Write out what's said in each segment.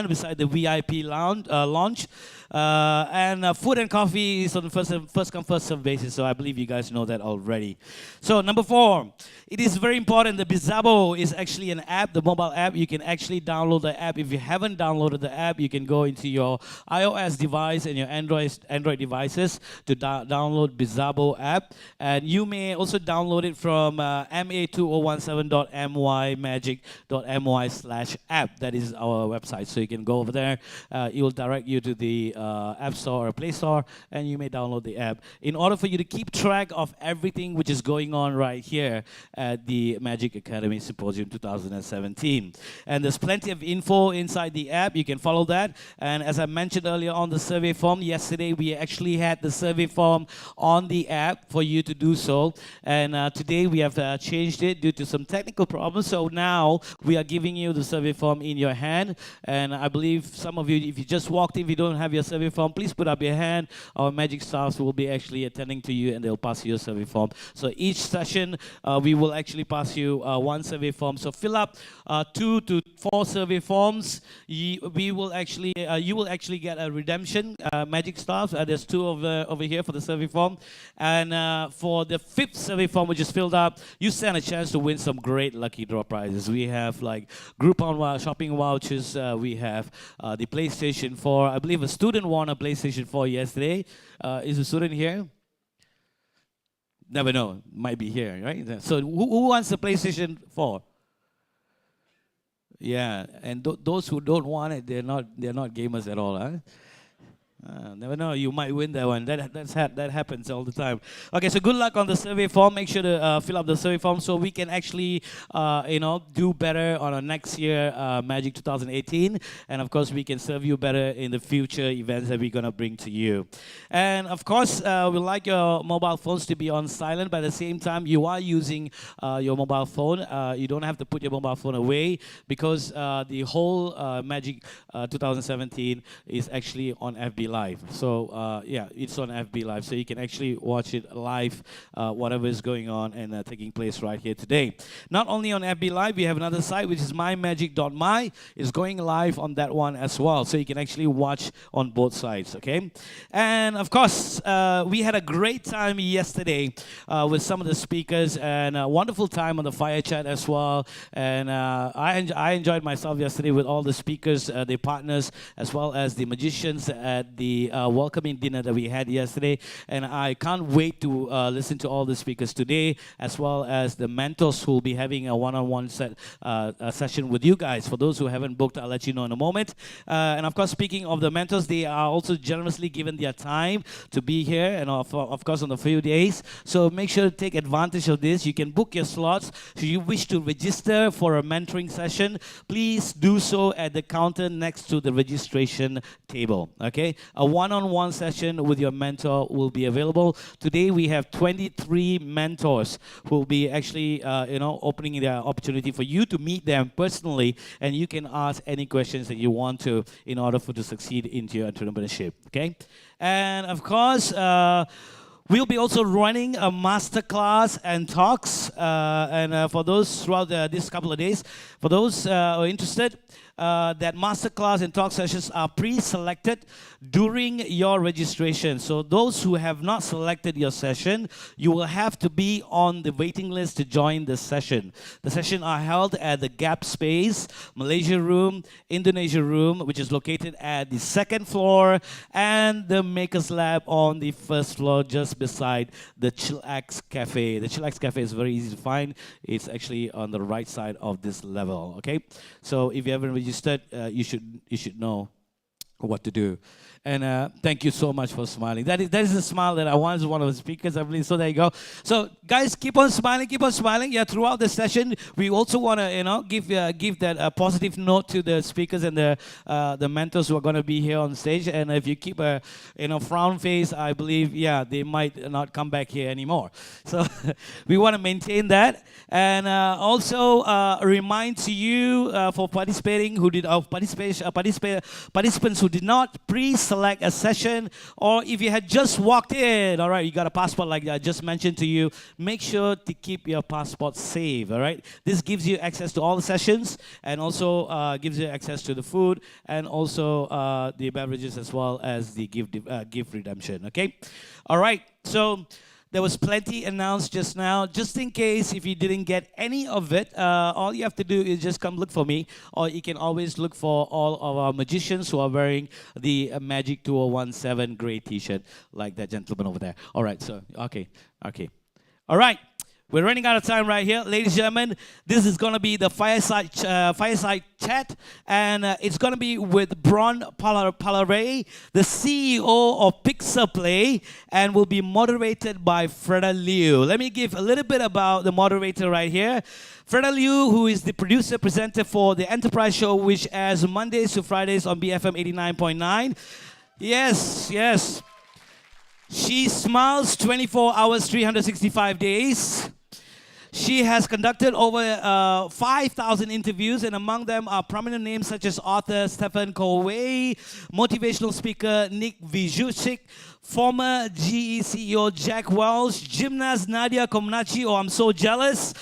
beside the VIP lounge. And food and coffee is on the first come, first serve basis, so I believe you guys know that already. So number 4, it is very important. The Bizabo is actually an app, the mobile app. You can actually download the app. If you haven't downloaded the app, you can go into your iOS device and your Android devices to download Bizabo app. And you may also download it from MA2017.mymagic.my/app. That is our website. So you can go over there. It will direct you to the App Store or Play Store, and you may download the app. In order for you to keep track of everything which is going on right here at the Magic Academy Symposium 2017. And there's plenty of info inside the app. You can follow that. And as I mentioned earlier on the survey form, yesterday we actually had the survey form on the app for you to do so. And today we have changed it due to some technical problems. So now we are giving you the survey form in your hand. And I believe some of you, if you just walked in, if you don't have your survey form, please put up your hand. Our Magic staffs will be actually attending to you and they'll pass you your survey form. So each session, we will actually pass you one survey form. So fill up 2 to 4 survey forms. You will actually get a redemption, Magic staff. There's 2 over here for the survey form. And for the 5th survey form, which is filled up, you stand a chance to win some great lucky draw prizes. We have like Groupon shopping vouchers. We have the PlayStation 4. I believe a student won a PlayStation 4 yesterday. Is a student here? Never know. Might be here, right? So who wants a PlayStation 4? Yeah, and those who don't want it, they're not gamers at all, huh? Never know, you might win that one. That happens all the time. Okay, so good luck on the survey form. Make sure to fill up the survey form so we can actually, do better on our next year Magic 2018. And of course, we can serve you better in the future events that we're gonna bring to you. And of course, we like your mobile phones to be on silent, but at the same time, you are using your mobile phone. You don't have to put your mobile phone away because the whole Magic 2017 is actually on FB Live. So yeah, it's on FB Live, so you can actually watch it live, whatever is going on and taking place right here today. Not only on FB Live, we have another site which is mymagic.my. It's going live on that one as well, so you can actually watch on both sides. Okay, and of course we had a great time yesterday with some of the speakers and a wonderful time on the fire chat as well. And I enjoyed myself yesterday with all the speakers, the partners, as well as the magicians at the welcoming dinner that we had yesterday. And I can't wait to listen to all the speakers today, as well as the mentors who will be having a one-on-one session with you guys. For those who haven't booked, I'll let you know in a moment. And of course, speaking of the mentors, they are also generously given their time to be here, and of course on a few days. So make sure to take advantage of this. You can book your slots. Should you wish to register for a mentoring session, please do so at the counter next to the registration table. Okay, a one-on-one session with your mentor will be available. Today we have 23 mentors who will be actually opening the opportunity for you to meet them personally, and you can ask any questions that you want to in order to succeed into your entrepreneurship. Okay, and of course we'll be also running a masterclass and talks, and for those throughout this couple of days, for those who are interested, that masterclass and talk sessions are pre-selected during your registration. So those who have not selected your session, you will have to be on the waiting list to join the session. The sessions are held at the Gap Space, Malaysia Room, Indonesia Room, which is located at the 2nd floor, and the Makers Lab on the 1st floor, just beside the Chillax Cafe. The Chillax Cafe is very easy to find. It's actually on the right side of this level. Okay, so if you haven't registered, you should know what to do. And thank you so much for smiling. That is a smile that I want as one of the speakers, I believe. So there you go. So guys, keep on smiling, keep on smiling. Yeah, throughout the session, we also want to give that positive note to the speakers and the mentors who are going to be here on stage. And if you keep a frown face, I believe they might not come back here anymore. So we want to maintain that. And also remind to you for participating participants who did not pre-select a session, or if you had just walked in, all right, you got a passport like I just mentioned to you, make sure to keep your passport safe, all right? This gives you access to all the sessions, and also gives you access to the food, and also the beverages, as well as the gift redemption, okay? All right, so there was plenty announced just now. Just in case if you didn't get any of it, all you have to do is just come look for me, or you can always look for all of our magicians who are wearing the Magic 2017 gray t-shirt, like that gentleman over there. All right, so, okay. All right. We're running out of time right here. Ladies and gentlemen, this is going to be the Fireside chat, and it's going to be with Bront Palarae, the CEO of Pixelplay, and will be moderated by Freda Liu. Let me give a little bit about the moderator right here. Freda Liu, who is the producer, presenter for the Enterprise Show, which airs Mondays to Fridays on BFM 89.9. Yes. She smiles 24 hours, 365 days. She has conducted over 5,000 interviews, and among them are prominent names such as author Stephen Covey, motivational speaker Nick Vujicic, former GE CEO Jack Welch, gymnast Nadia Comaneci, oh, I'm so jealous,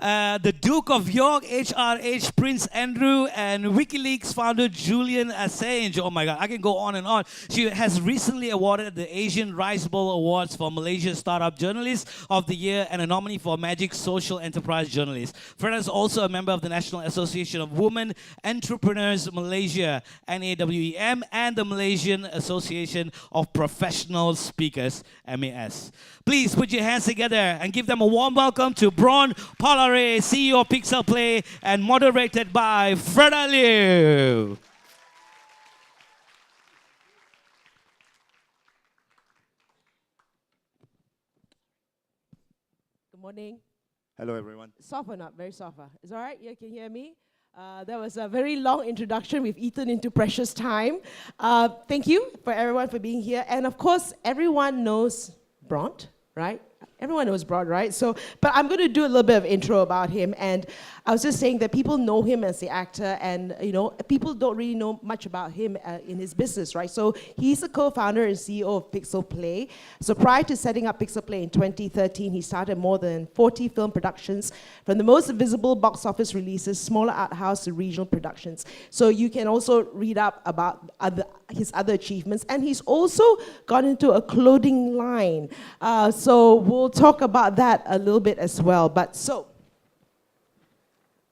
the Duke of York, HRH, Prince Andrew, and WikiLeaks founder Julian Assange. Oh my God, I can go on and on. She has recently awarded the Asian Rice Bowl Awards for Malaysia Startup Journalist of the Year and a nominee for Magic Social Enterprise Journalist. Freda is also a member of the National Association of Women Entrepreneurs Malaysia, NAWEM, and the Malaysian Association of Professional Speakers, MAS. Please put your hands together and give them a warm welcome to Bront Palarae, CEO of Pixelplay, and moderated by Freda Liu. Good morning. Hello, everyone. Soft or not? Very soft. Is it all right? You can hear me? That was a very long introduction. We've eaten into precious time. Thank you for everyone for being here. And of course, everyone knows Bront, right? Everyone knows Bront, right? So, but I'm going to do a little bit of intro about him. And I was just saying that people know him as the actor, and people don't really know much about him in his business, right? So he's the co-founder and CEO of Pixelplay. So prior to setting up Pixelplay in 2013, he started more than 40 film productions, from the most visible box office releases, smaller art house to regional productions. So you can also read up about his other achievements, and he's also got into a clothing line. So we'll talk about that a little bit as well. But so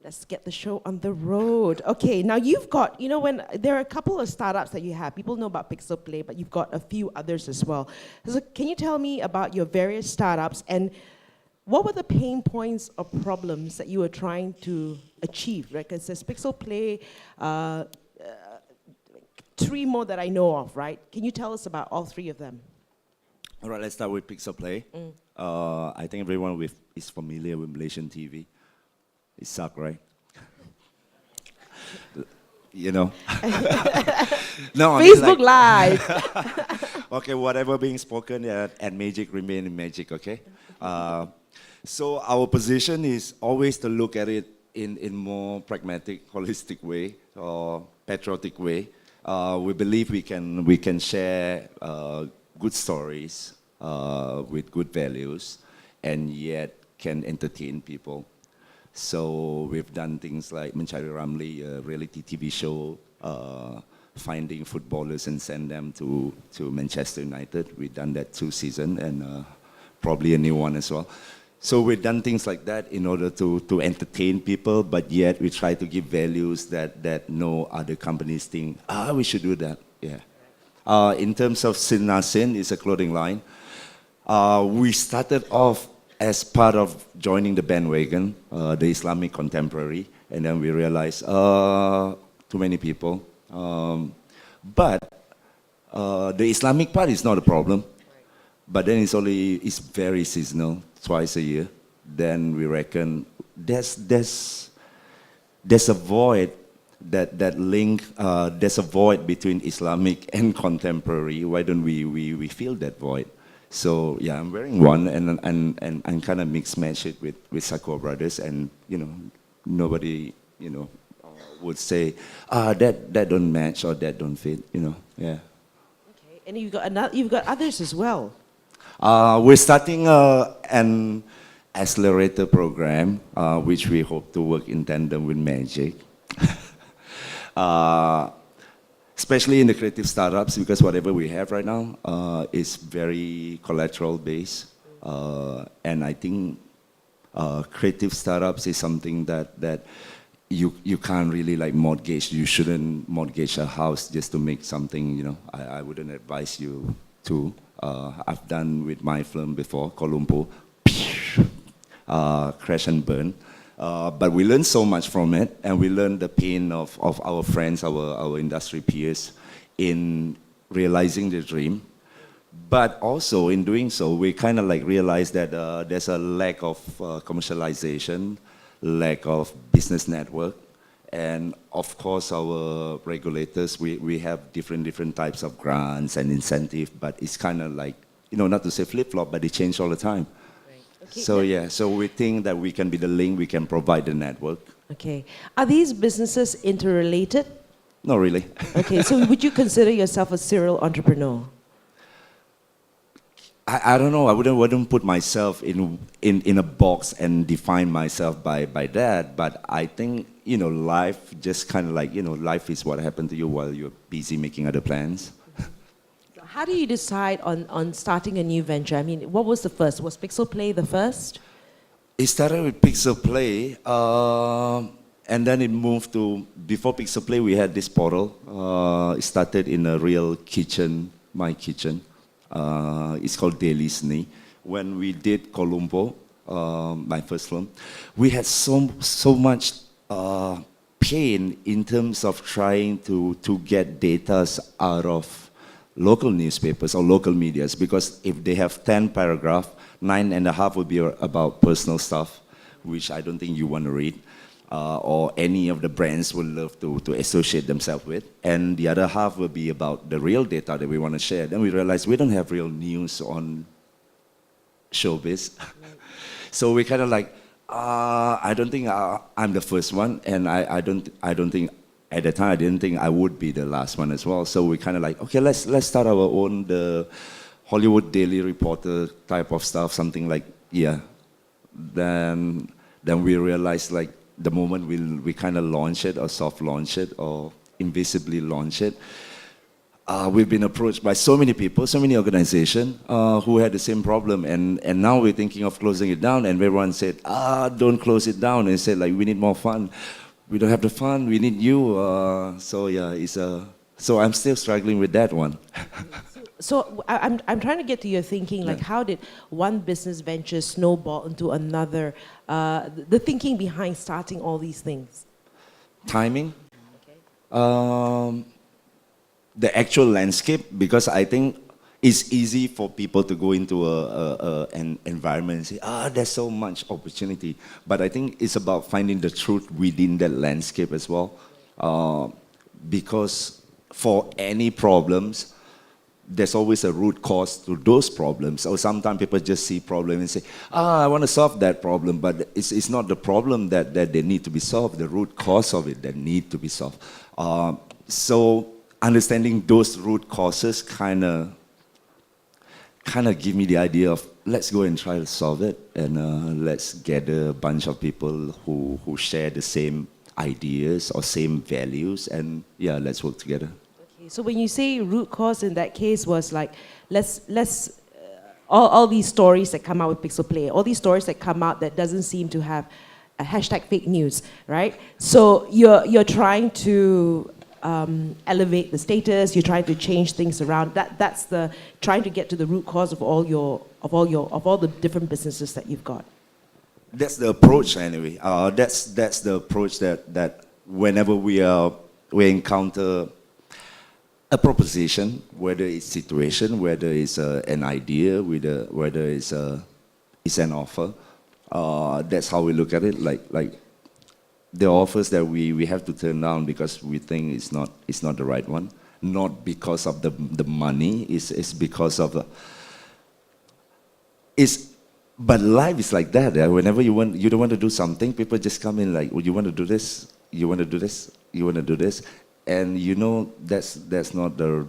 let's get the show on the road. Okay, now you've got, when there are a couple of startups that you have, people know about Pixelplay, but you've got a few others as well. So can you tell me about your various startups, and what were the pain points or problems that you were trying to achieve, right? Because there's Pixelplay, 3 more that I know of, right? Can you tell us about all 3 of them? All right, let's start with Pixelplay. I think everyone is familiar with Malaysian TV. It sucks, right? No, Facebook Live. Okay, whatever being spoken at Magic remain in Magic, okay? So our position is always to look at it in more pragmatic, holistic way, or patriotic way. We believe we can share good stories with good values, and yet can entertain people. So we've done things like Mencari Ramli, a reality TV show, finding footballers and send them to Manchester United. We've done that 2 seasons, and probably a new one as well. So we've done things like that in order to entertain people, but yet we try to give values that no other companies think, we should do that. Yeah. In terms of Sin Nasin, it's a clothing line. We started off as part of joining the bandwagon, the Islamic contemporary, and then we realized too many people. But the Islamic part is not a problem, but then it's very seasonal, twice a year. Then we reckon there's a void that link. There's a void between Islamic and contemporary. Why don't we fill that void? So yeah, I'm wearing one, and kind of mix match it with Sakura Brothers, and nobody would say, that don't match or that don't fit, yeah. Okay. And you've got others as well. We're starting an accelerator program, which we hope to work in tandem with Magic. Especially in the creative startups, because whatever we have right now is very collateral based. And I think creative startups is something that you can't really like mortgage. You shouldn't mortgage a house just to make something, I wouldn't advise you to. I've done with my film before, Colombo, crash and burn. But we learned so much from it, and we learned the pain of our friends, our industry peers, in realizing the dream. But also in doing so, we kind of like realized that there's a lack of commercialization, lack of business network, and of course our regulators, we have different types of grants and incentive, but it's kind of like, not to say flip-flop, but they change all the time. Okay. So yeah, so we think that we can be the link, we can provide the network. Okay. Are these businesses interrelated? Not really. Okay, so would you consider yourself a serial entrepreneur? I don't know. I wouldn't put myself in a box and define myself by that. But I think life just kind of like life is what happened to you while you're busy making other plans. How do you decide on starting a new venture? I mean, what was the first? Was Pixel Play the first? It started with Pixel Play, and then it moved to, before Pixel Play, we had this portal. It started in a real kitchen, my kitchen. It's called Daily Sni. When we did Colombo, my first film, we had so much pain in terms of trying to get data out of local newspapers or local medias, because if they have 10 paragraphs, 9.5 would be about personal stuff, which I don't think you want to read, or any of the brands would love to associate themselves with. And the other half will be about the real data that we want to share. Then we realized we don't have real news on showbiz. So we kind of like, I don't think I'm the first one, and I don't think, at the time, I didn't think I would be the last one as well. So we kind of like, okay, let's start our own, the Hollywood Daily Reporter type of stuff, something like, yeah. Then we realized, like, the moment we kind of launch it or soft launch it or invisibly launch it, we've been approached by so many people, so many organizations who had the same problem, and now we're thinking of closing it down, and everyone said, don't close it down. And they said, like, we need more fun. We don't have the fun, we need you. So yeah, so I'm still struggling with that one. So I'm trying to get to your thinking, like how did one business venture snowball into another? The thinking behind starting all these things. Timing. Okay. The actual landscape, because I think it's easy for people to go into an environment and say, there's so much opportunity. But I think it's about finding the truth within that landscape as well. Because for any problems, there's always a root cause to those problems. Or sometimes people just see problem and say, I want to solve that problem, but it's not the problem that they need to be solved, the root cause of it that need to be solved. So understanding those root causes kind of give me the idea of, let's go and try to solve it, and let's gather a bunch of people who share the same ideas or same values, and yeah, let's work together. Okay, so when you say root cause, in that case was like, let's all these stories that come out with Pixel Play, all these stories that come out that doesn't seem to have a hashtag fake news, right? So you're trying to elevate the status, you're trying to change things around. That's the trying to get to the root cause of all the different businesses that you've got. That's the approach anyway. That's the approach that whenever we encounter a proposition, whether it's situation, whether it's an idea, whether it's an offer, that's how we look at it. Like the offers that we have to turn down because we think it's not the right one, not because of the money, it's because of but life is like that. Whenever you don't want to do something, people just come in like, well, you want to do this? you want to do this, you want to do this, and you know that's not the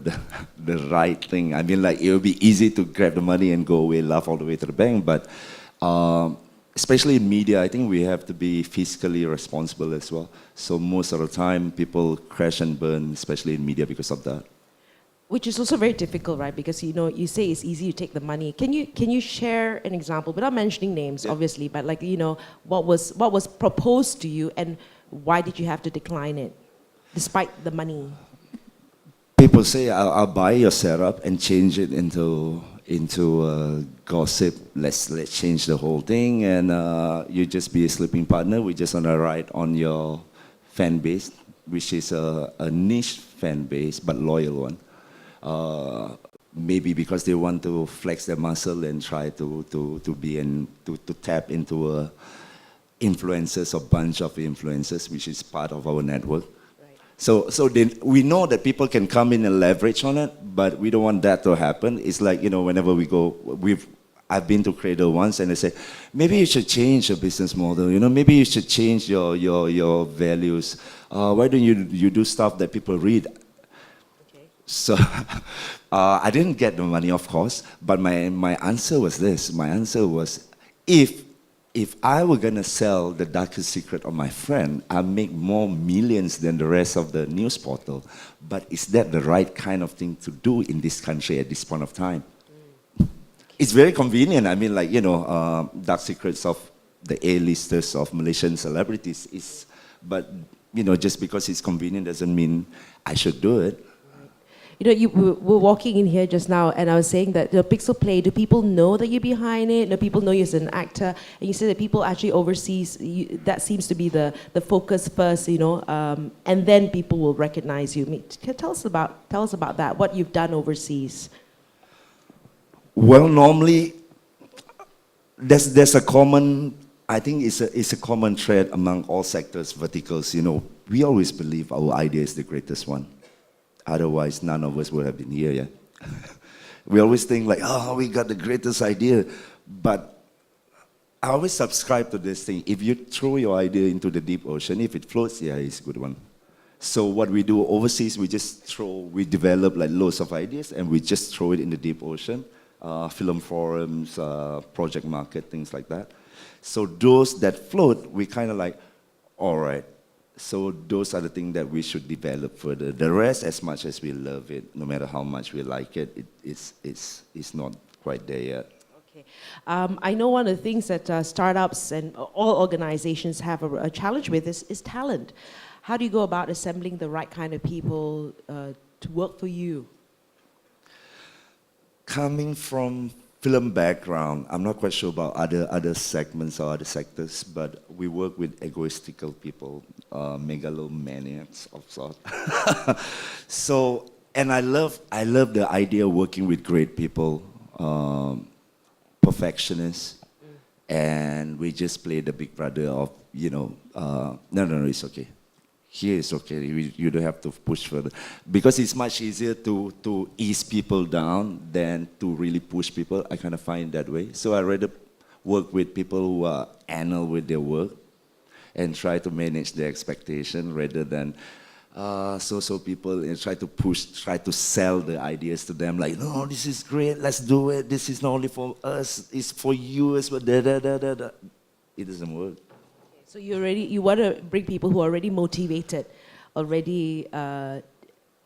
right thing. I mean, like, it would be easy to grab the money and go away, laugh all the way to the bank, but especially in media, I think we have to be fiscally responsible as well. So most of the time, people crash and burn, especially in media, because of that. Which is also very difficult, right? Because you say it's easy to take the money. Can you share an example without mentioning names, obviously, but like what was proposed to you and why did you have to decline it, despite the money? People say, I'll buy your setup and change it into gossip. Let's change the whole thing, and you just be a sleeping partner. We just want to ride on your fan base, which is a niche fan base but loyal one. Maybe because they want to flex their muscle and try to tap into influencers or bunch of influencers, which is part of our network. Right. So we know that people can come in and leverage on it, but we don't want that to happen. It's like, whenever we go, I've been to Cradle once, and they say, maybe you should change your business model. Maybe you should change your values. Why don't you do stuff that people read? So I didn't get the money, of course, but my answer was this. My answer was, if I were going to sell the darkest secret of my friend, I'd make more millions than the rest of the news portal. But is that the right kind of thing to do in this country at this point of time? It's very convenient. I mean, like, dark secrets of the A-listers of Malaysian celebrities but, just because it's convenient doesn't mean I should do it. You were walking in here just now, and I was saying that the Pixel Play, do people know that you're behind it? Do people know you as an actor? And you said that people actually overseas, that seems to be the focus first, and then people will recognize you. Tell us about that, what you've done overseas. Well, normally, there's a common, I think it's a common thread among all sectors, verticals. We always believe our idea is the greatest one. Otherwise, none of us would have been here, yeah? We always think like, we got the greatest idea. But I always subscribe to this thing. If you throw your idea into the deep ocean, if it floats, yeah, it's a good one. So what we do overseas, we develop like loads of ideas, and we just throw it in the deep ocean. Film forums, project market, things like that. So those that float, we kind of like, all right. So those are the things that we should develop further. The rest, as much as we love it, no matter how much we like it, it's not quite there yet. Okay. I know one of the things that startups and all organizations have a challenge with is talent. How do you go about assembling the right kind of people to work for you? Coming from film background, I'm not quite sure about other segments or other sectors, but we work with egoistical people, megalomaniacs of sorts. So, and I love the idea of working with great people, perfectionists, and we just play the big brother of, no, it's okay. Here it's okay, you don't have to push further. Because it's much easier to ease people down than to really push people. I kind of find that way. So I rather work with people who are anal with their work and try to manage their expectation rather than so people and try to sell the ideas to them like, no, this is great, let's do it. This is not only for us, it's for you as well. It doesn't work. So you want to bring people who are already motivated, already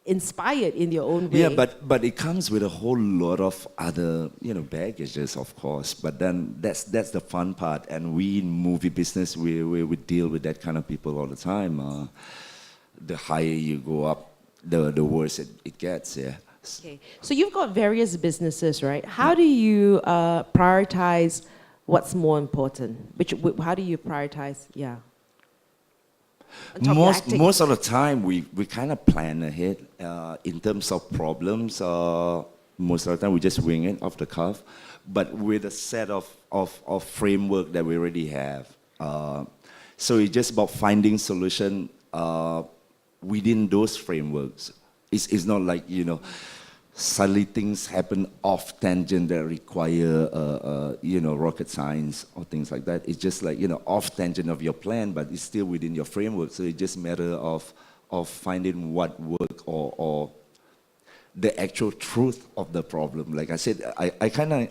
inspired in their own way. Yeah, but it comes with a whole lot of other baggages, of course. But then that's the fun part. And we in movie business, we deal with that kind of people all the time. The higher you go up, the worse it gets. Yeah. Okay. So you've got various businesses, right? How do you prioritize what's more important? How do you prioritize? Yeah. Most of the time, we kind of plan ahead in terms of problems. Most of the time, we just wing it off the cuff, but with a set of framework that we already have. So it's just about finding solution within those frameworks. It's not like suddenly things happen off tangent that require, rocket science or things like that. It's just like, off tangent of your plan, but it's still within your framework. So it's just a matter of finding what work or the actual truth of the problem. Like I said, I kind of,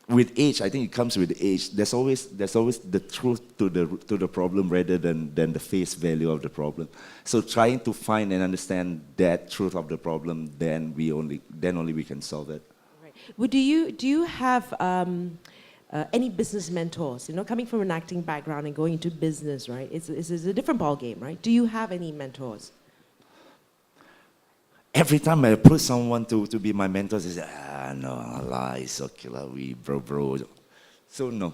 with age, I think it comes with age. There's always the truth to the problem rather than the face value of the problem. So trying to find and understand that truth of the problem, then only we can solve it. Right. Well, do you have any business mentors? Coming from an acting background and going into business, right? It's a different ball game, right? Do you have any mentors? Every time I approach someone to be my mentor, they say, no, lies, okay, we bro. So no.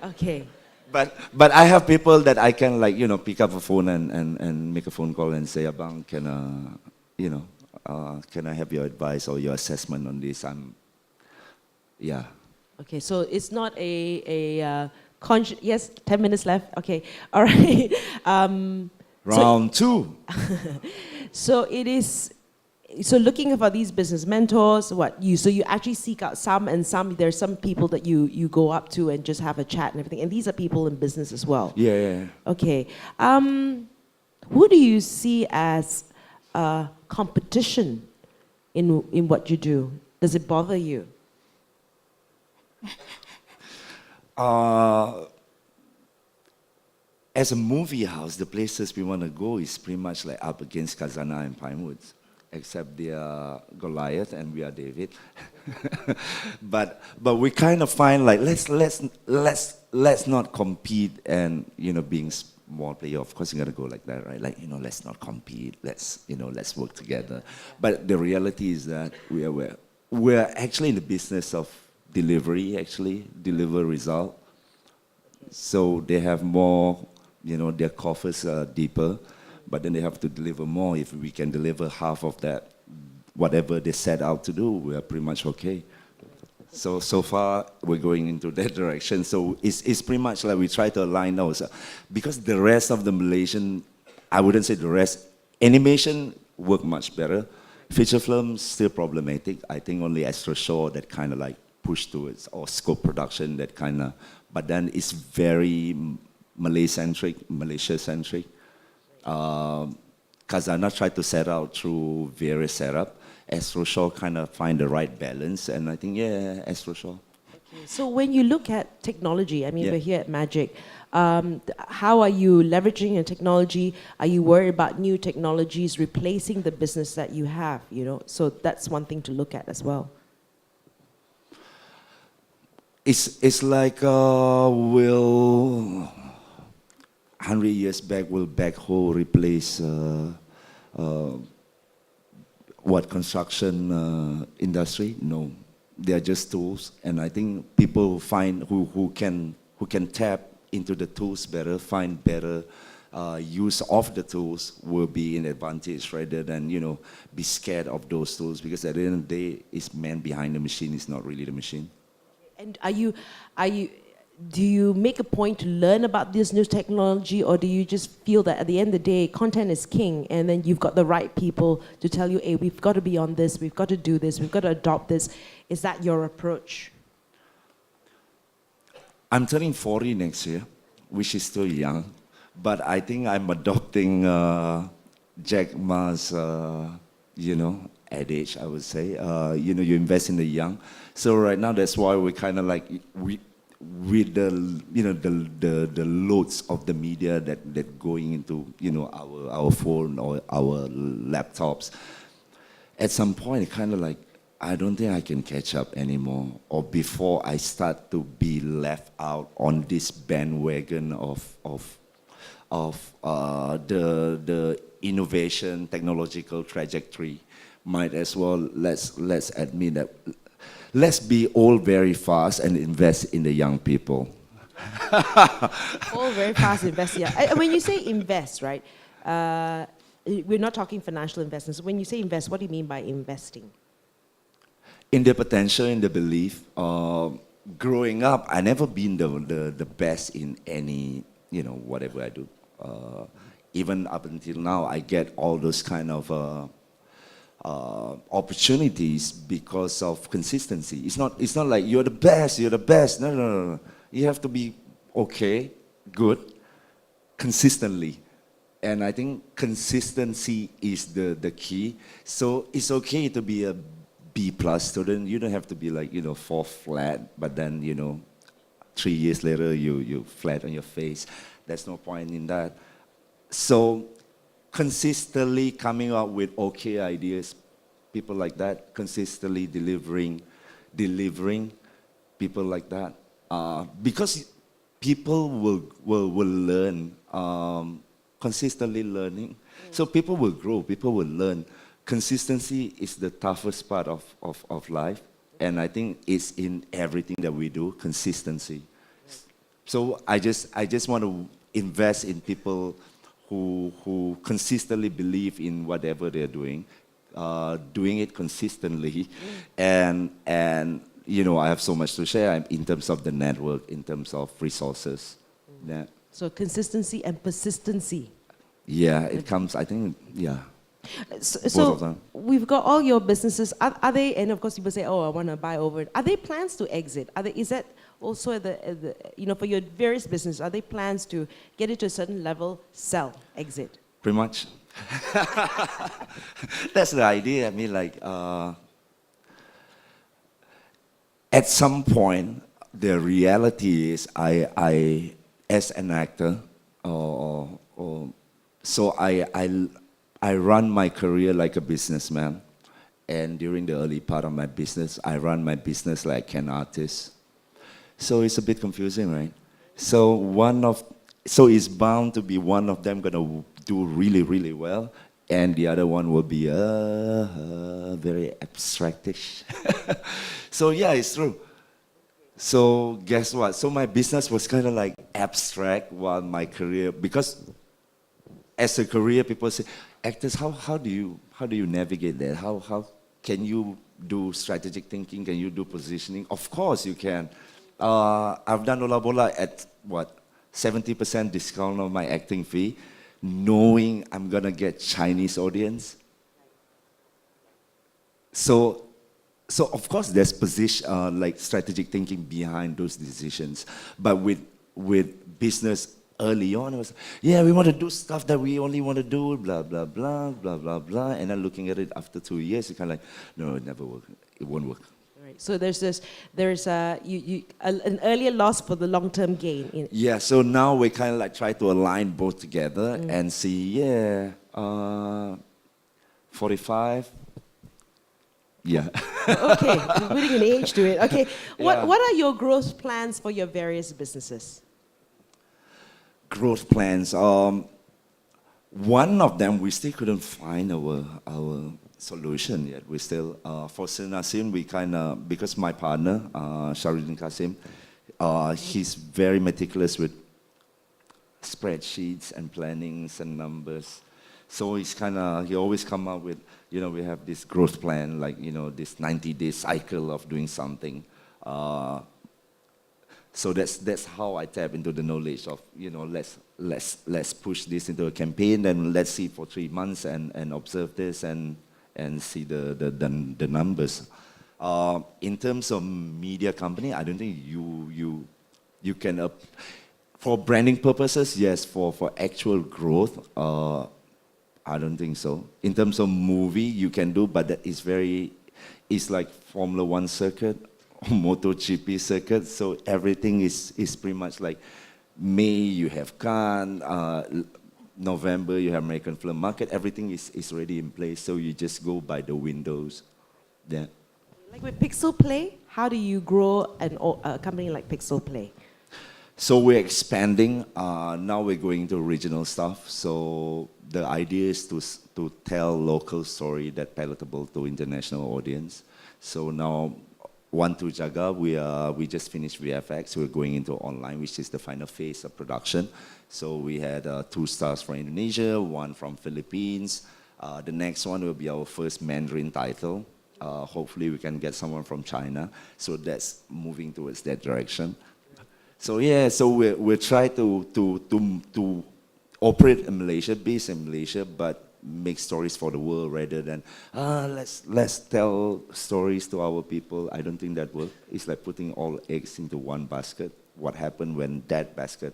Okay. But I have people that I can pick up a phone and make a phone call and say, Abang, can I have your advice or your assessment on this? Yeah. Okay, so it's not yes, 10 minutes left. Okay, all right. Round two. So it is. So looking for these business mentors, so you actually seek out some, and there's some people that you go up to and just have a chat and everything, and these are people in business as well. Yeah. Okay. Who do you see as competition in what you do? Does it bother you? As a movie house, the places we want to go is pretty much like up against Khazanah and Pinewoods, except they are Goliath and we are David. but we kind of find like let's not compete and being small player. Of course, you gotta go like that, right? Like let's not compete. Let's work together. But the reality is that we're actually in the business of delivery. Actually, deliver result. So they have more. Their coffers are deeper, but then they have to deliver more. If we can deliver half of that, whatever they set out to do, we are pretty much okay. So far, we're going into that direction. So it's pretty much like we try to align those. Because the rest of the Malaysian, I wouldn't say the rest, animation work much better. Feature films, still problematic. I think only Astro Shaw that kind of like push towards, or scope production that kind of, but then it's very Malaysia-centric. Khazanah tried to set out through various setup. Astro Shaw kind of find the right balance, and I think, Astro Shaw. Okay. So when you look at technology, we're here at Magic, how are you leveraging your technology? Are you worried about new technologies replacing the business that you have, So that's one thing to look at as well. It's like, 100 years back, will backhoe replace construction industry? No, they are just tools, and I think people find who can tap into the tools better, find better use of the tools will be an advantage rather than be scared of those tools, because at the end of the day, it's man behind the machine. It's not really the machine. And do you make a point to learn about this new technology, or do you just feel that at the end of the day, content is king, and then you've got the right people to tell you, hey, we've got to be on this, we've got to do this, we've got to adopt this? Is that your approach? I'm turning 40 next year, which is still young, but I think I'm adopting Jack Ma's, adage, I would say. You invest in the young. So right now, that's why we kind of like, with the loads of the media that going into our phone or our laptops, at some point it kind of like, I don't think I can catch up anymore, or before I start to be left out on this bandwagon of the innovation technological trajectory. Might as well let's admit that. Let's be all very fast and invest in the young people. All very fast invest, yeah. When you say invest, right, we're not talking financial investments. When you say invest, what do you mean by investing? In the potential, in the belief. Growing up, I never been the best in any, whatever I do. Even up until now, I get all those kind of opportunities because of consistency. It's not like you're the best, you're the best. No, no, no, no. You have to be okay, good, consistently. And I think consistency is the key. So it's okay to be a B plus student. You don't have to be like, 4 flat, but then, 3 years later, you flat on your face. There's no point in that. So consistently coming up with okay ideas, people like that, consistently delivering, people like that. Because people will learn, consistently learning. So people will grow, people will learn. Consistency is the toughest part of life. And I think it's in everything that we do, consistency. So I just want to invest in people who consistently believe in whatever they're doing it consistently. And I have so much to share in terms of the network, in terms of resources. Yeah. So consistency and persistency. Yeah, it comes, I think, yeah. So of them. we've got all your businesses. Are they, and of course people say, oh, I want to buy over. Are there plans to exit? Is that also for your various businesses, are there plans to get it to a certain level, sell, exit? Pretty much. That's the idea. I mean, like, at some point, the reality is I as an actor, so I run my career like a businessman. And during the early part of my business, I run my business like an artist. So it's a bit confusing, right? So it's bound to be one of them gonna do really, really well, and the other one will be very abstractish. So yeah, it's true. So guess what? So my business was kind of like abstract while my career, because as a career, people say, actors, how do you navigate that? How can you do strategic thinking? Can you do positioning? Of course you can. I've done Ola Bola at 70% discount on my acting fee, knowing I'm gonna get Chinese audience. So of course there's like strategic thinking behind those decisions. But with business early on, it was, yeah, we want to do stuff that we only want to do, blah, blah, blah, blah, blah, blah. And then looking at it after 2 years, you're kind of like, no, it never worked. It won't work. Right. So there's an earlier loss for the long-term gain. Yeah, so now we kind of like try to align both together and see, 45. Yeah. Okay, you're putting an age to it. Okay, Yeah. what are your growth plans for your various businesses? Growth plans. One of them, we still couldn't find our solution yet. We still, for Sinasim, we kind of, because my partner, Sharuddin Kasim, he's very meticulous with spreadsheets and plannings and numbers. So he always come up with, we have this growth plan, like, this 90-day cycle of doing something. So that's how I tap into the knowledge of, let's push this into a campaign, and let's see for 3 months and observe this and see the numbers. In terms of media company, I don't think you can, for branding purposes, yes. For actual growth, I don't think so. In terms of movie, you can do, but that is it's like Formula 1 circuit, MotoGP circuit, so everything is pretty much like May you have Cannes, November you have American Film Market, everything is already in place, so you just go by the windows. Yeah. Like with Pixel Play, how do you grow a company like Pixel Play? So we're expanding. Now we're going to original stuff. So the idea is to tell local story that palatable to international audience. So now, One to Jaga, we just finished VFX. We're going into online, which is the final phase of production. So we had 2 stars from Indonesia, 1 from Philippines. The next one will be our first Mandarin title. Hopefully we can get someone from China. So that's moving towards that direction. So yeah, so we're trying to operate in Malaysia, based in Malaysia, but make stories for the world rather than let's tell stories to our people. I don't think that works. It's like putting all eggs into one basket. What happened when that basket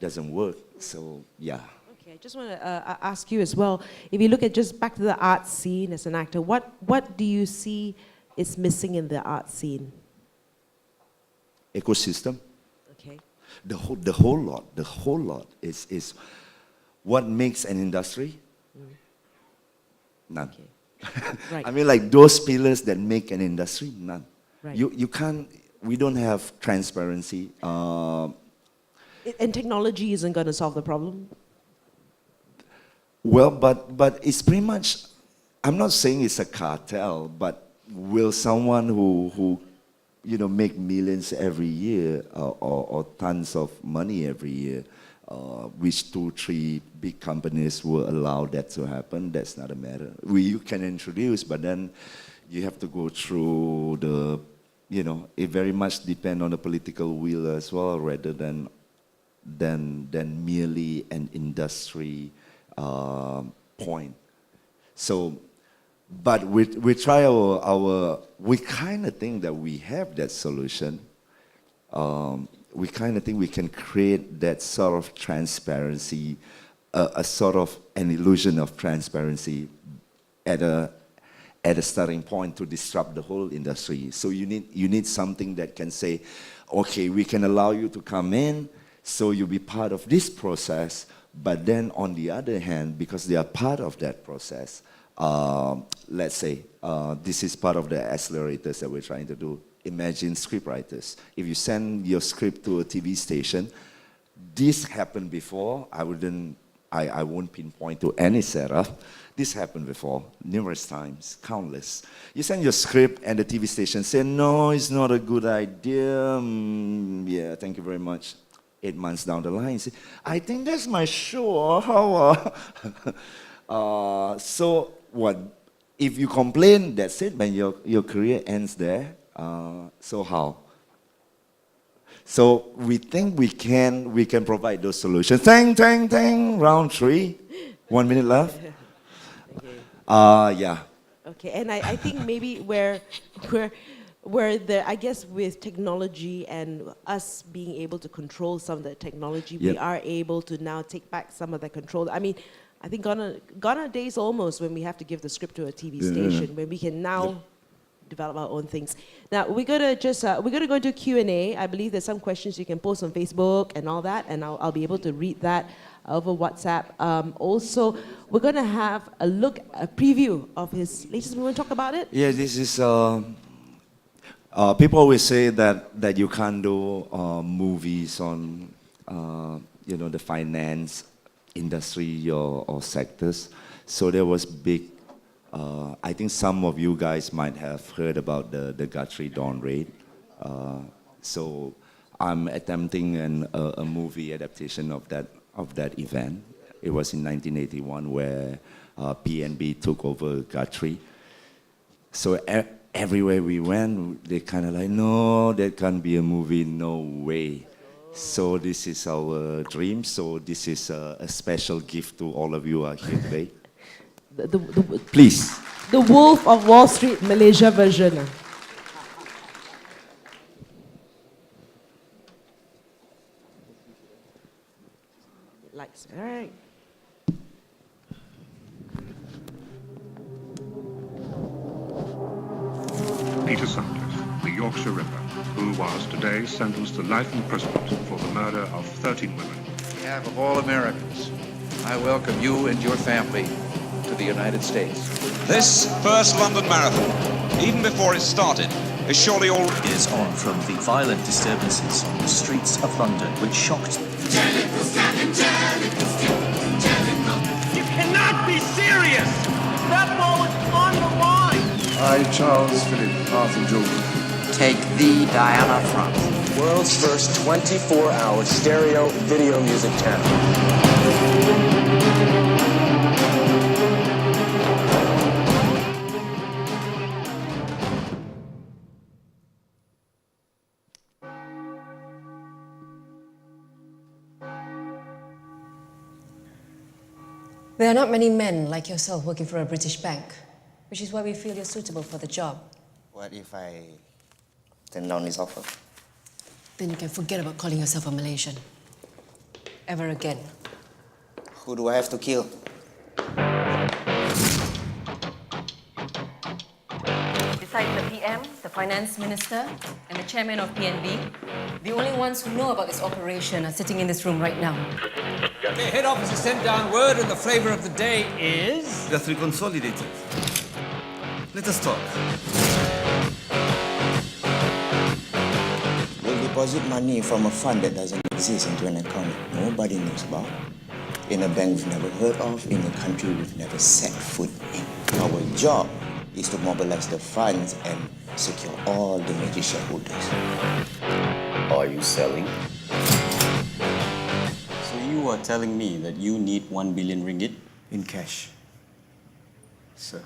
doesn't work? So yeah. Okay, I just want to ask you as well. If you look at just back to the art scene as an actor, what do you see is missing in the art scene? Ecosystem. Okay. The whole lot is what makes an industry. None. Okay. Right. I mean, like those pillars that make an industry, none. Right. You can't. We don't have transparency. And technology isn't going to solve the problem. Well, but it's pretty much. I'm not saying it's a cartel, but will someone who make millions every year or tons of money every year, which 2-3 big companies will allow that to happen? That's not a matter. You can introduce, but then you have to go through the, it very much depends on the political will as well, rather than merely an industry point. So, but we try we kind of think that we have that solution. We kind of think we can create that sort of transparency, a sort of an illusion of transparency at a starting point to disrupt the whole industry. So you need something that can say, okay, we can allow you to come in, so you'll be part of this process, but then on the other hand, because they are part of that process, let's say this is part of the accelerators that we're trying to do. Imagine scriptwriters. If you send your script to a TV station, this happened before. I won't pinpoint to any setup. This happened before, numerous times, countless. You send your script and the TV station say, no, it's not a good idea. Yeah, thank you very much. 8 months down the line, say, I think that's my show. So what? If you complain, that's it, man. Your career ends there. So how? So we think we can provide those solutions. Tang, round 3. 1 minute left. Okay. Yeah. Okay, and I think maybe where I guess with technology and us being able to control some of the technology, we are able to now take back some of the control. I mean, I think gone are days almost when we have to give the script to a TV station, when we can now develop our own things. Now we're gonna go into Q&A. I believe there's some questions you can post on Facebook and all that, and I'll be able to read that over WhatsApp. Also, we're gonna have a preview of his latest. We want to talk about it. Yeah, this is. People always say that you can't do movies on the finance industry or sectors. So there was big. I think some of you guys might have heard about the Guthrie Dawn raid. So I'm attempting a movie adaptation of that event. It was in 1981 where PNB took over Guthrie. So everywhere we went, they kind of like, no, that can't be a movie, no way. So this is our dream. So this is a special gift to all of you who are here today. Please. The Wolf of Wall Street Malaysia version. Lights. All right. Peter Sutcliffe, the Yorkshire Ripper, who was today sentenced to life imprisonment for the murder of 13 women. On behalf of all Americans, I welcome you and your family to the United States. This first London Marathon, even before it started, is surely all is on from the violent disturbances on the streets of London, which shocked. You cannot be serious! That ball is on the line! I, Charles Philip Arthur Jordan, take the Diana Front. World's first 24-hour stereo video music channel. There are not many men like yourself working for a British bank, which is why we feel you're suitable for the job. What if I turn down this offer? Then you can forget about calling yourself a Malaysian. Ever again. Who do I have to kill? Besides the PM, the Finance Minister, and the Chairman of PNB, the only ones who know about this operation are sitting in this room right now. Okay, head office has sent down word and the flavor of the day is... The three consolidated. Let us talk. We'll deposit money from a fund that doesn't exist into an account that nobody knows about, in a bank we've never heard of, in a country we've never set foot in. Our job is to mobilize the funds and secure all the major shareholders. Are you selling? So you are telling me that you need 1 billion ringgit? In cash, sir.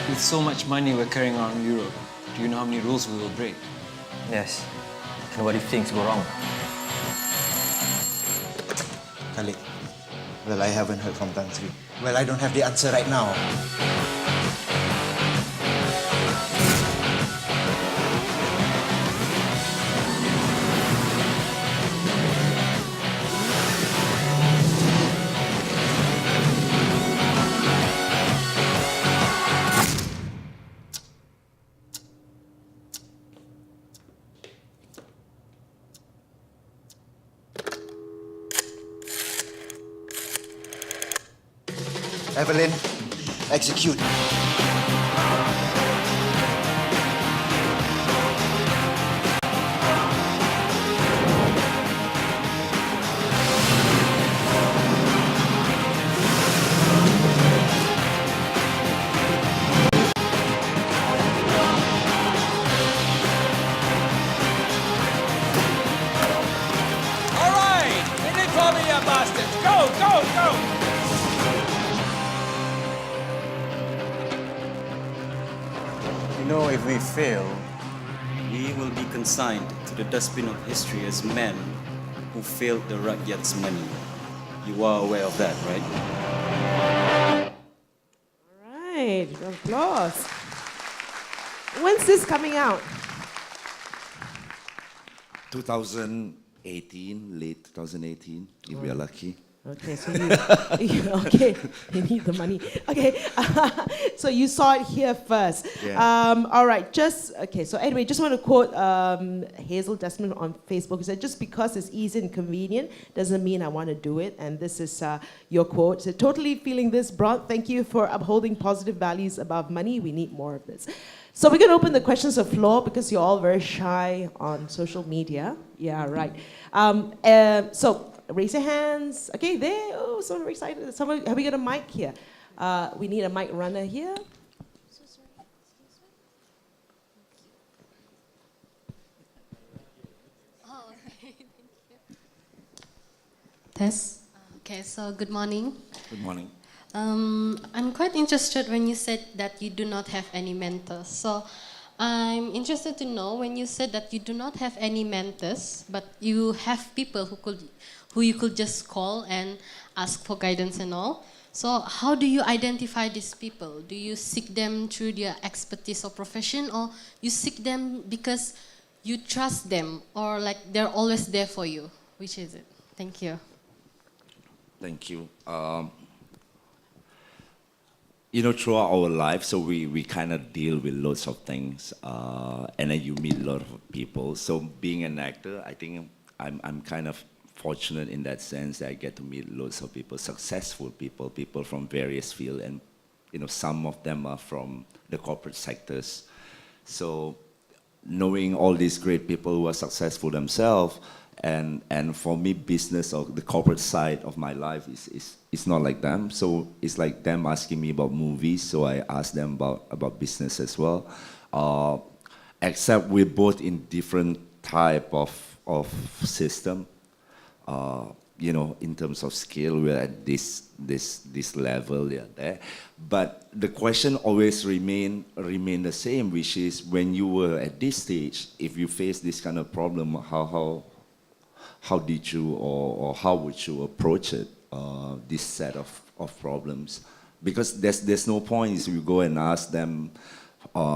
With so much money we're carrying around Europe, do you know how many rules we will break? Yes. And what if things go wrong? Khalid, well, I haven't heard from Tan Sri. Well, I don't have the answer right now. Evelyn, execute. All right! In it for me, you bastards! Go, go, go! You know, if we fail, we will be consigned to the dustbin of history as men who failed the Rakyat's money. You are aware of that, right? All right, applause. When's this coming out? 2018, late 2018, if we are lucky. Okay, so okay, you need the money. Okay, so you saw it here first. Yeah. All right, okay, so anyway, just want to quote Hazel Desmond on Facebook, who said, just because it's easy and convenient doesn't mean I want to do it. And this is your quote. So, totally feeling this, Bront. Thank you for upholding positive values above money. We need more of this. So we're going to open the questions of floor because you're all very shy on social media. Yeah, right. So raise your hands. Okay, there. Oh, someone very excited. Someone, have we got a mic here? We need a mic runner here. So sorry. Excuse me. Oh, okay. Thank you. Tess. Okay, so good morning. Good morning. I'm quite interested when you said that you do not have any mentors. So I'm interested to know when you said that you do not have any mentors, but you have people who you could just call and ask for guidance and all. So how do you identify these people? Do you seek them through their expertise or profession, or you seek them because you trust them, or like they're always there for you? Which is it? Thank you. Thank you. You know, throughout our life, so we kind of deal with lots of things, and then you meet a lot of people. So being an actor, I think I'm kind of fortunate in that sense that I get to meet lots of people, successful people, people from various fields, and you know, some of them are from the corporate sectors. So knowing all these great people who are successful themselves, and for me, business or the corporate side of my life is not like them. So it's like them asking me about movies, so I ask them about business as well. Except we're both in different type of system. You know, in terms of skill, we're at this level, there. But the question always remain the same, which is when you were at this stage, if you face this kind of problem, how did you or how would you approach it? This set of problems, because there's no point if you go and ask them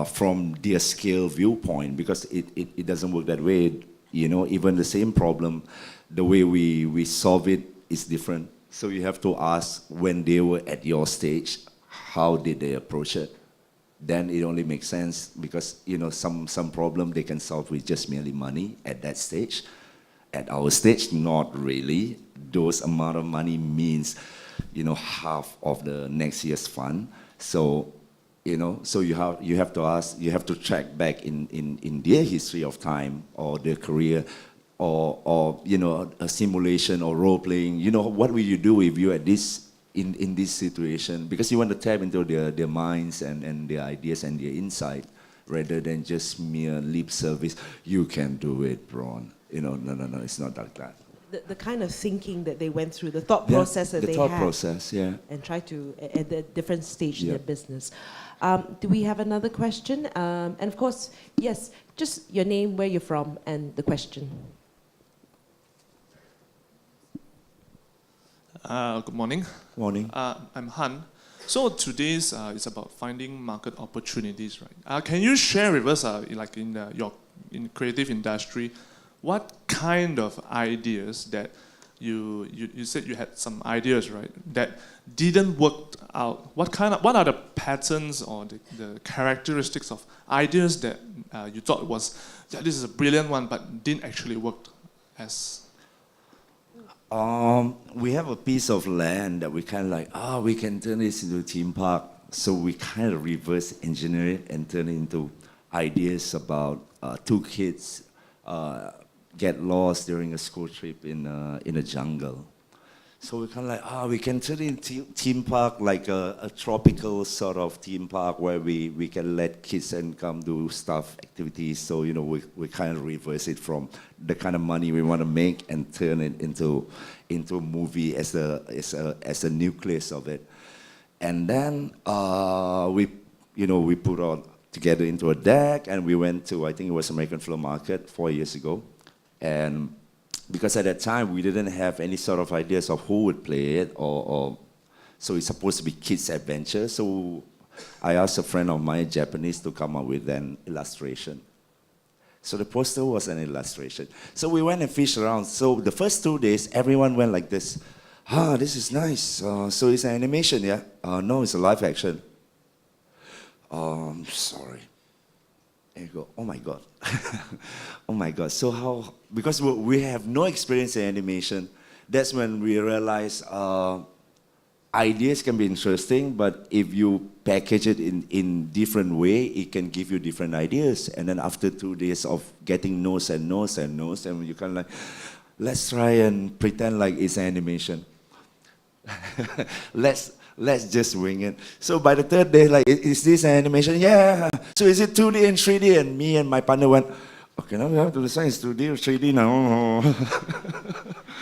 from their skill viewpoint, because it doesn't work that way. You know, even the same problem, the way we solve it is different. So you have to ask when they were at your stage, how did they approach it? Then it only makes sense, because you know some problem they can solve with just merely money at that stage. At our stage, not really. Those amount of money means, you know, half of the next year's fund. So, you know, so you have to ask, you have to track back in their history of time or their career, or you know, a simulation or role playing. You know, what will you do if you're at this in this situation? Because you want to tap into their minds and their ideas and their insight, rather than just mere lip service. You can do it, Bront. You know, no, it's not like that. The kind of thinking that they went through, the thought process that they had. The thought process, yeah. And try to, at the different stage in their business. Do we have another question? And of course, yes, just your name, where you're from, and the question. Good morning. Morning. I'm Han. So today's is about finding market opportunities, right? Can you share with us, like in in creative industry, what kind of ideas that you said you had some ideas, right, that didn't work out? What are the patterns or the characteristics of ideas that you thought was, yeah, this is a brilliant one, but didn't actually work as? We have a piece of land that we kind of like, we can turn this into a theme park. So we kind of reverse engineer it and turn it into ideas about two kids get lost during a school trip in a jungle. So we kind of like, we can turn it into theme park, like a tropical sort of theme park where we can let kids and come do stuff, activities. So, you know, we kind of reverse it from the kind of money we want to make and turn it into a movie as a nucleus of it. And then we put all together into a deck, and we went to, I think it was American Film Market 4 years ago. And because at that time we didn't have any sort of ideas of who would play it, or so it's supposed to be kids' adventure. So I asked a friend of mine, Japanese, to come up with an illustration. So the poster was an illustration. So we went and fished around. So the first 2 days, everyone went like this. This is nice. So it's an animation, yeah? No, it's a live action. Sorry. And you go, oh my God. Oh my God. So how, because we have no experience in animation, that's when we realize ideas can be interesting, but if you package it in different way, it can give you different ideas. And then after 2 days of getting no's and no's and no's, and you kind of like, let's try and pretend like it's animation. Let's just wing it. So by the third day, like, is this an animation? Yeah. So is it 2D and 3D? And me and my partner went, okay, now we have to decide it's 2D or 3D now.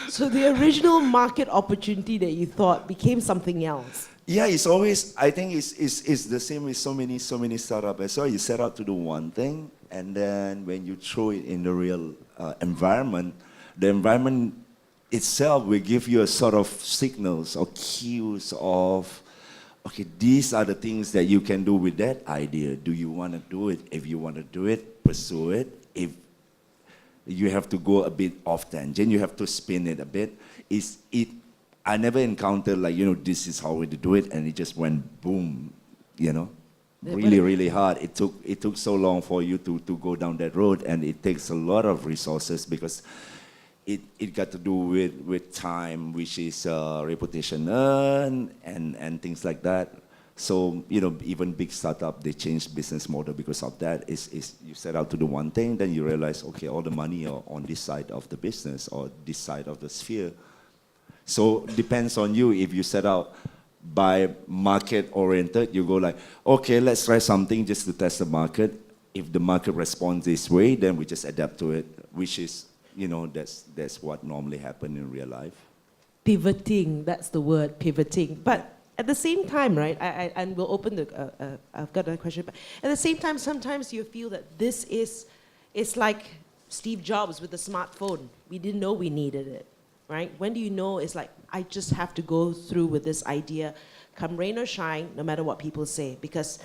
So the original market opportunity that you thought became something else. Yeah, it's always, I think it's the same with so many startups. So you set out to do one thing, and then when you throw it in the real environment, the environment itself will give you a sort of signals or cues of, okay, these are the things that you can do with that idea. Do you want to do it? If you want to do it, pursue it. If you have to go a bit off tangent, you have to spin it a bit. I never encountered like, this is how we do it, and it just went boom, really hard. It took so long for you to go down that road, and it takes a lot of resources because it got to do with time, which is reputation earned and things like that. So, you know, even big startup, they change business model because of that. Is you set out to do one thing, then you realize, okay, all the money are on this side of the business or this side of the sphere. So depends on you. If you set out by market oriented, you go like, okay, let's try something just to test the market. If the market responds this way, then we just adapt to it, which is, you know, that's what normally happens in real life. Pivoting, that's the word, pivoting. But at the same time, right, and we'll open the, I've got a question, but at the same time, sometimes you feel that this is, it's like Steve Jobs with the smartphone. We didn't know we needed it, right? When do you know it's like, I just have to go through with this idea, come rain or shine, no matter what people say, because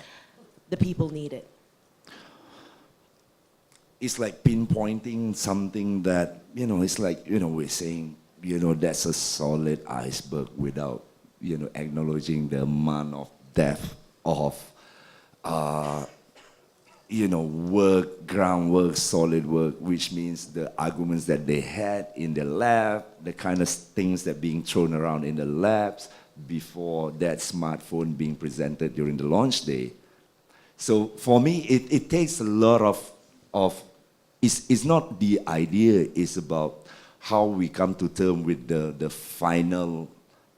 the people need it. It's like pinpointing something that, you know, it's like, you know, we're saying, you know, that's a solid iceberg without, you know, acknowledging the amount of depth of, you know, work, groundwork, solid work, which means the arguments that they had in the lab, the kind of things that being thrown around in the labs before that smartphone being presented during the launch day. So for me, it takes a lot of it's not the idea, it's about how we come to terms with the final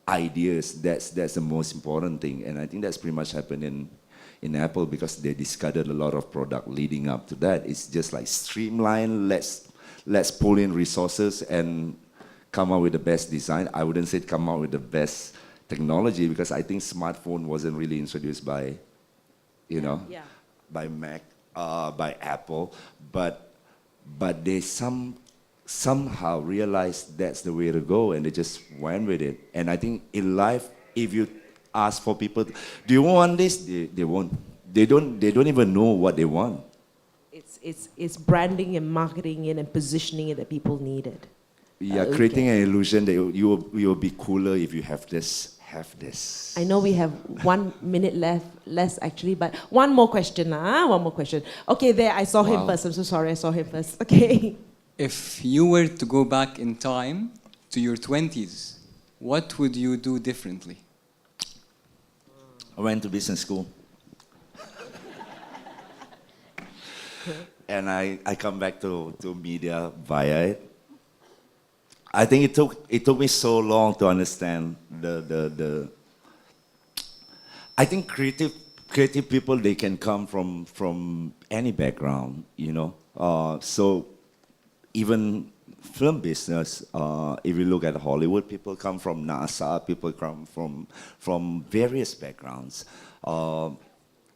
ideas. That's the most important thing. And I think that's pretty much happened in Apple because they discarded a lot of product leading up to that. It's just like streamline, let's pull in resources and come up with the best design. I wouldn't say come out with the best technology because I think smartphone wasn't really introduced by, you know, by Mac, by Apple, but they somehow realized that's the way to go and they just went with it. And I think in life, if you ask for people, do you want this? They won't. They don't even know what they want. It's branding and marketing it and positioning it that people need it. Yeah, creating an illusion that you will be cooler if you have this. I know we have 1 minute less actually, but one more question. One more question. Okay, there, I saw him first. I'm so sorry, I saw him first. Okay. If you were to go back in time to your 20s, what would you do differently? I went to business school. And I come back to media via it. I think it took me so long to understand I think creative people, they can come from any background, you know. So even film business, if you look at Hollywood, people come from NASA, people come from various backgrounds.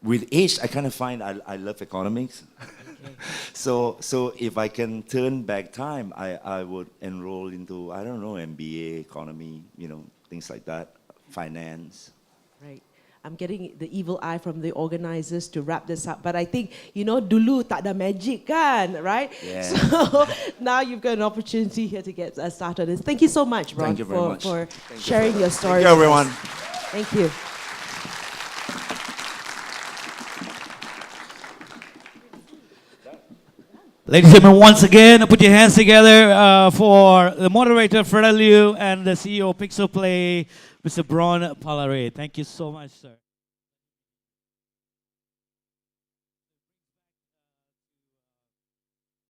With age, I kind of find I love economics. So if I can turn back time, I would enroll into, I don't know, MBA, economy, you know, things like that, finance. Right. I'm getting the evil eye from the organizers to wrap this up. But I think, you know, dulu tak ada magic kan, right? Yeah. So now you've got an opportunity here to get started. Thank you so much, Bront, for sharing your story. Thank you, everyone. Thank you. Ladies and gentlemen, once again, put your hands together for the moderator, Freda and the CEO of Pixel Play, Mr. Bront Palarae. Thank you so much, sir.